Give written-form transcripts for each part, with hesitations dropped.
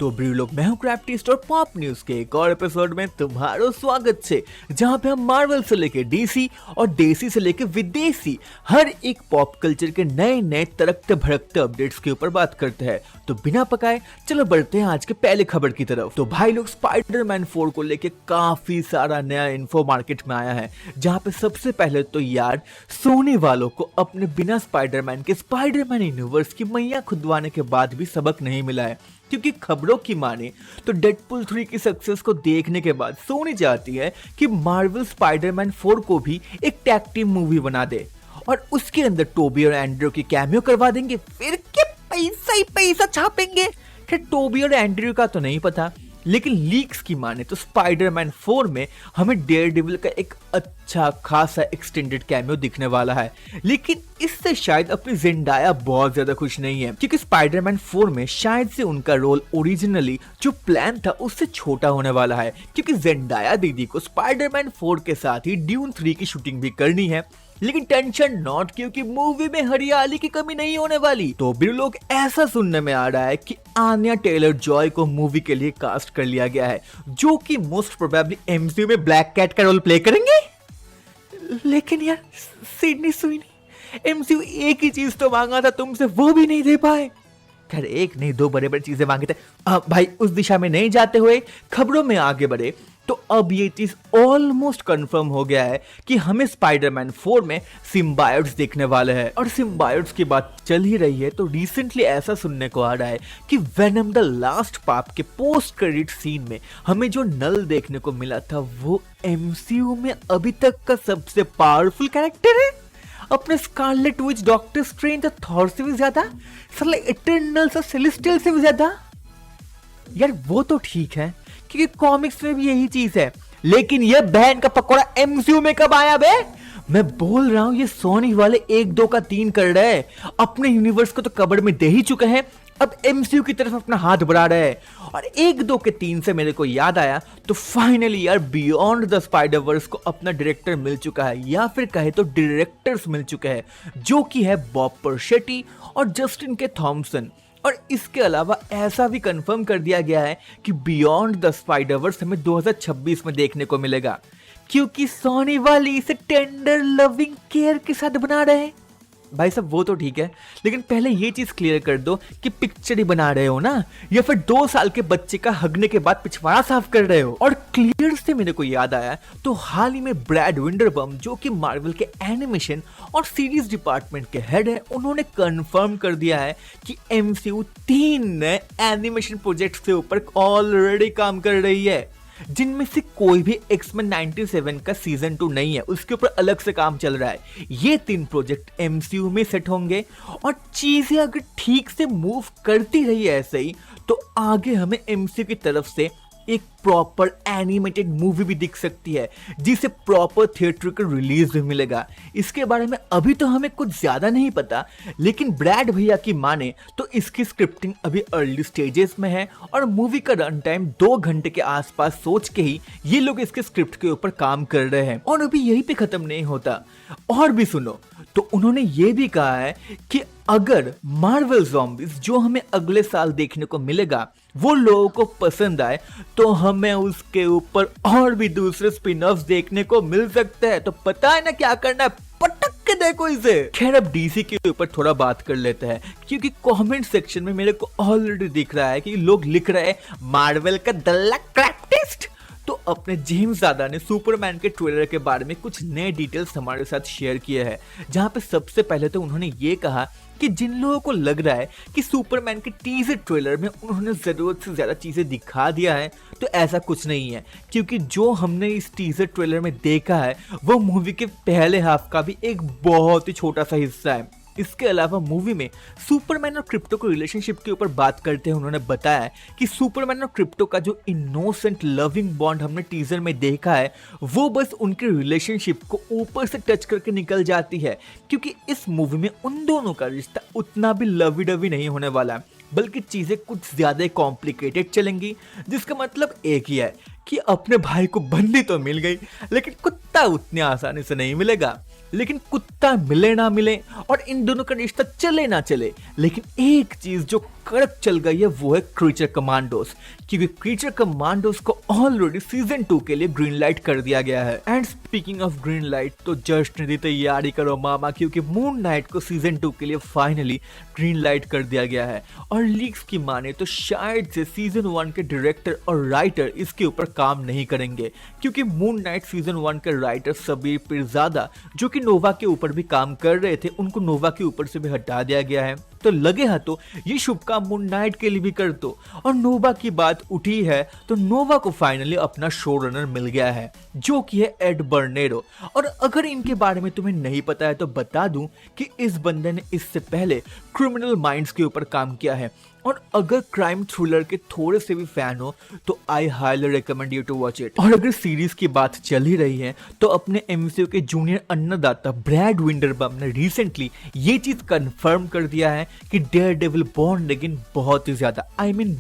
तो ब्रू लोग, मैं हूं क्रैप्टिस्ट और पॉप न्यूज के एक और एपिसोड में तुम्हारा स्वागत है, जहां पे हम मार्वल से लेके डीसी और देसी से लेके विदेशी हर एक पॉप कल्चर के नए नए तड़कते भड़कते अपडेट्स के ऊपर बात करते हैं। तो बिना पकाए चलो बढ़ते हैं आज के पहले खबर की तरफ। तो भाई लोग, स्पाइडरमैन 4 को लेके काफी सारा नया इन्फो मार्केट में आया है, जहां पे सबसे पहले तो यार सोनी वालों को अपने बिना स्पाइडरमैन के स्पाइडरमैन यूनिवर्स की मैया खुदवाने के बाद भी सबक नहीं मिला है, क्योंकि खबरों की माने तो डेडपुल 3 की सक्सेस को देखने के बाद सोनी चाहती है कि मार्वल स्पाइडरमैन 4 को भी एक टैग टीम मूवी बना दे और उसके अंदर टोबी और एंड्रयू की कैमियो करवा देंगे, फिर क्या पैसा ही पैसा छापेंगे। खैर टोबी और एंड्रयू का तो नहीं पता, लेकिन लीक्स की माने तो स्पाइडरमैन 4 में हमें डेयरडेविल का एक अच्छा खासा एक्सटेंडेड कैमियो दिखने वाला है। लेकिन इससे शायद अपनी जेंडाया बहुत ज्यादा खुश नहीं है, क्योंकि स्पाइडरमैन 4 में शायद से उनका रोल ओरिजिनली जो प्लान था उससे छोटा होने वाला है, क्योंकि जेंडाया दीदी को स्पाइडरमैन 4 के साथ ही ड्यून 3 की शूटिंग भी करनी है। लेकिन टेंशन नॉट, क्योंकि मूवी में हरियाली की कमी नहीं होने वाली। तो भी लोग, ऐसा सुनने में आ रहा है कि आन्या टेलर जॉय को मूवी के लिए कास्ट कर लिया गया है, जो कि मोस्ट प्रोबेबली एमसीयू में ब्लैक कैट का रोल प्ले करेंगे। लेकिन यार सिडनी स्वीनी, एमसीयू एक ही चीज तो मांगा था तुमसे, वो भी नहीं दे पाए। खैर एक नहीं दो बड़े बड़े चीजें मांगे थे। भाई उस दिशा में नहीं जाते हुए खबरों में आगे बढ़े, तो अब ये चीज ऑलमोस्ट कंफर्म हो गया है कि हमें स्पाइडरमैन 4 में सिम्बायोट्स देखने वाले हैं। और सिम्बायोट्स की बात चल ही रही है, तो रिसेंटली ऐसा सुनने को आ रहा है कि वेनम द लास्ट पार्ट के पोस्ट क्रेडिट सीन में हमें जो नल देखने को मिला था वो एमसीयू में अभी तक का सबसे पावरफुल कैरेक्टर है, अपने स्कारलेट विच, डॉक्टर स्ट्रेंज और थॉर से भी ज्यादा, साले इटर्नल्स और सेलेस्टियल से भी ज्यादा। यार वो तो ठीक है, क्योंकि कॉमिक्स में भी यही चीज है, लेकिन ये बहन का पकौड़ा एमसीयू में कब आया बे? मैं बोल रहा हूं ये सोनी वाले 1 2 का 3 कर रहे हैं, अपने यूनिवर्स को तो कब्र में दे ही चुके हैं, अब एमसीयू की तरफ अपना हाथ बढ़ा रहे हैं। और 1 2 के 3 से मेरे को याद आया, तो फाइनली यार बियॉन्ड द स्पाइडरवर्स को अपना डायरेक्टर मिल चुका है, या फिर कहे तो डायरेक्टर्स मिल चुके हैं, जो कि है बॉब परशेटी और जस्टिन के थॉमसन। और इसके अलावा ऐसा भी कंफर्म कर दिया गया है कि बियॉन्ड द स्पाइडरवर्स हमें 2026 में देखने को मिलेगा, क्योंकि सोनी वाली इसे टेंडर लविंग केयर के साथ बना रहे हैं। भाई साहब वो तो ठीक है, लेकिन पहले ये चीज क्लियर कर दो कि पिक्चर ही बना रहे हो ना, या फिर 2 साल के बच्चे का हगने के बाद पिछवाड़ा साफ कर रहे हो। और क्लियर से मेरे को याद आया, तो हाल ही में ब्रैड विंडरबम, जो कि मार्वल के एनिमेशन और सीरीज डिपार्टमेंट के हेड है, उन्होंने कंफर्म कर दिया है कि एमसीयू 3 नए एनिमेशन प्रोजेक्ट के ऊपर ऑलरेडी काम कर रही है, जिनमें से कोई भी एक्समैन 97 का सीजन 2 नहीं है, उसके ऊपर अलग से काम चल रहा है। ये 3 प्रोजेक्ट एमसीयू में सेट होंगे, और चीजें अगर ठीक से मूव करती रही ऐसे ही, तो आगे हमें एमसीयू की तरफ से एक प्रॉपर एनिमेटेड मूवी भी दिख सकती है, जिसे प्रॉपर थिएट्रिकल रिलीज भी मिलेगा। इसके बारे में अभी तो हमें कुछ ज्यादा नहीं पता, लेकिन ब्रैड भैया की माने तो इसकी स्क्रिप्टिंग अभी अर्ली स्टेजेस में है, और मूवी का रन टाइम 2 घंटे के आसपास सोच के ही ये लोग इसके स्क्रिप्ट के ऊपर काम कर रहे हैं। और अभी यही पे खत्म नहीं होता, और भी सुनो, तो उन्होंने ये भी कहा है कि अगर मार्वल ज़ॉम्बीज जो हमें अगले साल देखने को मिलेगा वो लोगों को पसंद आए, तो हमें उसके ऊपर और भी दूसरे स्पिन ऑफ्स देखने को मिल सकते हैं। तो पता है ना क्या करना है, पटक के देखो इसे। खैर अब डीसी के ऊपर थोड़ा बात कर लेते हैं, क्योंकि कमेंट सेक्शन में मेरे को ऑलरेडी दिख रहा है कि लोग लिख रहे हैं मार्वल का दल्ला क्रैप्टिस्ट। तो अपने जेम्स दादा ने सुपरमैन के ट्रेलर के बारे में कुछ नए डिटेल्स हमारे साथ शेयर किए हैं, जहां पे सबसे पहले तो उन्होंने ये कहा कि जिन लोगों को लग रहा है कि सुपरमैन के टीजर ट्रेलर में उन्होंने जरूरत से ज्यादा चीजें दिखा दिया है, तो ऐसा कुछ नहीं है, क्योंकि जो हमने इस टीजर ट्रेलर में देखा है वो मूवी के पहले हाफ का भी एक बहुत ही छोटा सा हिस्सा है। इसके अलावा मूवी में सुपरमैन और क्रिप्टो के रिलेशनशिप के ऊपर बात करते हुए उन्होंने बताया कि सुपरमैन और क्रिप्टो का जो इनोसेंट लविंग बॉन्ड हमने टीजर में देखा है, वो बस उनके रिलेशनशिप को ऊपर से टच करके निकल जाती है, क्योंकि इस मूवी में उन दोनों का रिश्ता उतना भी लवी डवी नहीं होने वाला है, बल्कि चीजें कुछ ज्यादा कॉम्प्लिकेटेड चलेंगी। जिसका मतलब एक ही है कि अपने भाई को बंदी तो मिल गई, लेकिन कुत्ता उतनी आसानी से नहीं मिलेगा। लेकिन कुत्ता मिले ना मिले और इन दोनों का रिश्ता चले ना चले, लेकिन एक चीज जो कड़क चल गई है वो है क्रीचर कमांडोस, क्योंकि क्रीचर कमांडोस को ऑलरेडी सीजन 2 के लिए ग्रीन लाइट कर दिया गया है। And speaking of green light, तो जस्ट की तैयारी करो मामा, क्योंकि मून नाइट को सीजन 2 के लिए फाइनली ग्रीन लाइट कर दिया गया है। और लीक्स की माने तो शायद से सीजन 1 के डायरेक्टर और राइटर इसके ऊपर काम नहीं करेंगे, क्योंकि मून नाइट सीजन 1 के राइटर सबीर पिरजादा जो कि नोवा के ऊपर भी काम कर रहे थे, उनको नोवा के ऊपर से भी हटा दिया गया है। तो लगे हाथों ये शुभ काम मून नाइट के लिए भी कर दो। और नोवा की बात उठी है तो नोवा को फाइनली अपना शो रनर मिल गया है, जो कि है एड बर्नेरो। और अगर इनके बारे में तुम्हें नहीं पता है तो बता दूं कि इस बंदे ने इससे पहले क्रिमिनल माइंड्स के ऊपर काम किया है। और अगर क्राइम थ्रिलर के थोड़े से भी फैन हो तो I highly recommend you to watch it. और अगर सीरीज की बात चल ही रही है तो अपने एमसीयू के जूनियर अन्नदाता ब्रैड विंडरबम ने रिसेंटली ये चीज कंफर्म कर दिया है कि डेयरडेविल बॉर्न अगेन बहुत ही ज्यादा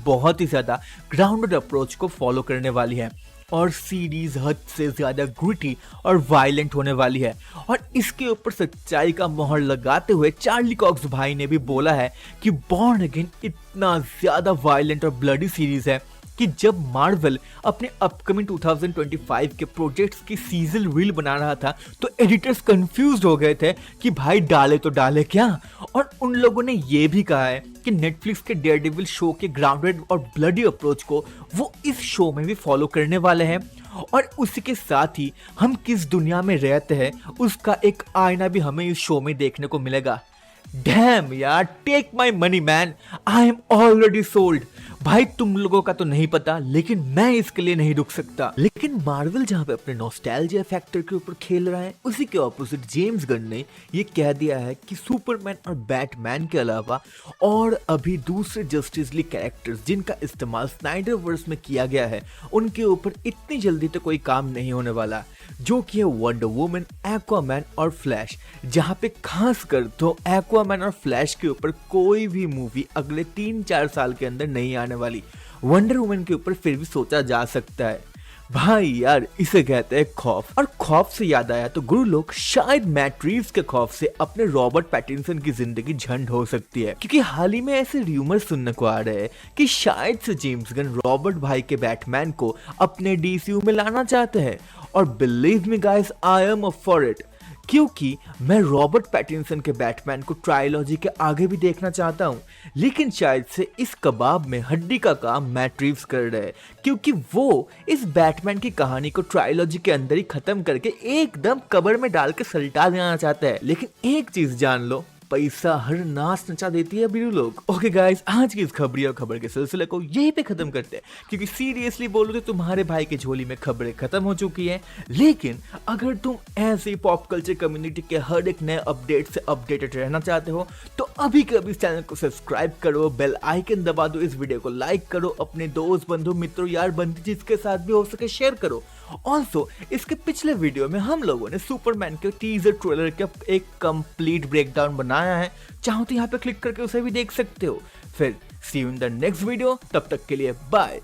बहुत ही ज्यादा ग्राउंडेड अप्रोच को फॉलो करने वाली है। और सीरीज हद से ज्यादा ग्रिटी और वायलेंट होने वाली है। और इसके ऊपर सच्चाई का मोहर लगाते हुए चार्ली कॉक्स भाई ने भी बोला है कि बॉर्न अगेन इतना ज्यादा वायलेंट और ब्लडी सीरीज है कि जब मार्वल अपने अपकमिंग 2025 के प्रोजेक्ट्स की सीजन रील बना रहा था तो एडिटर्स कंफ्यूज हो गए थे कि भाई डाले तो डाले क्या। और उन लोगों ने ये भी कहा है कि नेटफ्लिक्स के डेयरडेविल शो के ग्राउंडेड और ब्लडी अप्रोच को वो इस शो में भी फॉलो करने वाले हैं। और उसी के साथ ही हम किस दुनिया में रहते हैं उसका एक आईना भी हमें इस शो में देखने को मिलेगा। डैम यार, take my money man, I am already sold. भाई तुम लोगों का तो नहीं पता, लेकिन मैं इसके लिए नहीं रुक सकता। लेकिन मार्वल जहां पे अपने नॉस्टैल्जिया फैक्टर के ऊपर खेल रहा है, उसी के ऑपोजिट जेम्स गन ने ये कह दिया है कि सुपरमैन और बैटमैन के अलावा और अभी दूसरे जस्टिस लीग कैरेक्टर्स जिनका इस्तेमाल स्नाइडर वर्स में किया गया है, उनके ऊपर इतनी जल्दी तो कोई काम नहीं होने वाला, जो कि है वंडर वुमन, एक्वामैन और फ्लैश। जहां पे खास कर तो एक्वामैन और फ्लैश के ऊपर कोई भी मूवी अगले 3-4 साल के अंदर नहीं आने वाली। वंडर वुमन के ऊपर फिर भी सोचा जा सकता है। भाई यार, इसे कहते हैं खौफ। और खौफ से याद आया तो गुरु लोग, शायद मैट रीव्स के खौफ से अपने रॉबर्ट पैटिंसन की जिंदगी झंड हो सकती है, क्योंकि हाल ही में ऐसे र्यूमर सुनने को आ रहे हैं कि शायद से जेम्स गन रॉबर्ट भाई के बैटमैन को अपने डीसीयू में लाना चाहते हैं। और believe me guys, I am up for it, क्योंकि मैं रॉबर्ट पैटिंसन के बैटमैन को ट्रायलॉजी के आगे भी देखना चाहता हूं। लेकिन शायद से इस कबाब में हड्डी का काम मैट रीव्स कर रहे हैं, क्योंकि वो इस बैटमैन की कहानी को ट्रायलॉजी के अंदर ही खत्म करके एकदम कब्र में डाल के सल्टा देना चाहता है। लेकिन एक चीज जान लो, पैसा हर नाच नचा देती है बीरू लोग। ओके गाइस, आज की इस खबरी और खबर के सिलसिले को यहीं पे खत्म करते हैं, क्योंकि सीरियसली बोलो तो तुम्हारे भाई की झोली में खबरें खत्म हो चुकी हैं। लेकिन अगर तुम ऐसे पॉप कल्चर कम्युनिटी के हर एक नए अपडेट से अपडेटेड रहना चाहते हो तो अभी के अभी इस चैनल को सब्सक्राइब करो, बेल आइकन दबा दो, इस वीडियो को लाइक करो, अपने दोस्त बंधु मित्रों यार बंदी जिसके साथ भी हो सके शेयर करो। ऑल्सो इसके पिछले वीडियो में हम लोगों ने सुपरमैन के टीजर ट्रेलर का एक कंप्लीट ब्रेकडाउन बनाया है, चाहो तो यहाँ पे क्लिक करके उसे भी देख सकते हो। फिर see you in the next video, तब तक के लिए बाय।